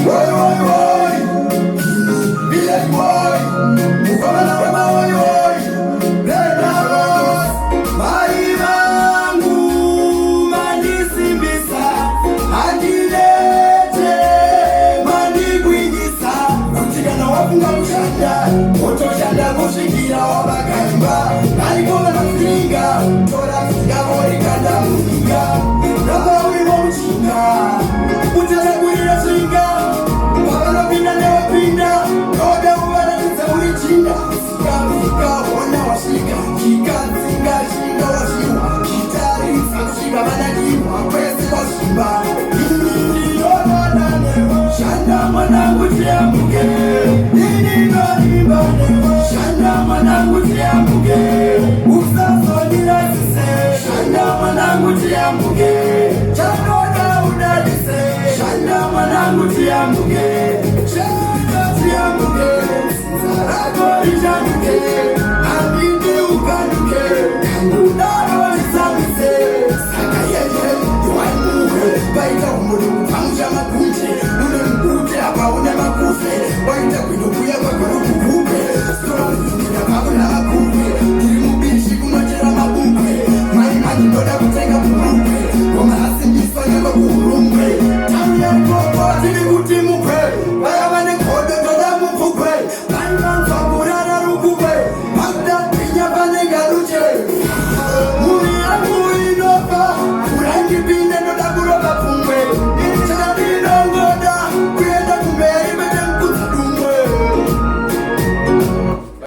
Woi woi woi, village boy, mukabala wema woi woi, Red Arrows, maimangu manisimbisa, andilete mandigwingisa, kutigana wafunga kushanda, motoshanda kushigira wabakamba, nalikonga na mfinga, tora finga mori kanda mufinga, rapa wimo mchinga, utata kuira shinga, wabana pinda newa pinda, roda uwana nisa ulichinda, sika mika wana washika, kika nzinga shinga washiwa, kitari samshiga manajiwa, kwezi washiba, nini yoga nanewa, shanda mwanangu tiamuke, nini gariba newa, shanda mwanangu tiamuke, uksaso nilasise, shanda mwanangu tiamuke, chakoda udalise, shanda mwanangu tiamuke, shanda tiamuke, zarago ijanuke, abinde ukanuke, kangudaro nisamise, saka yeye, yuwanuke, baita umuru, pamusha makunche,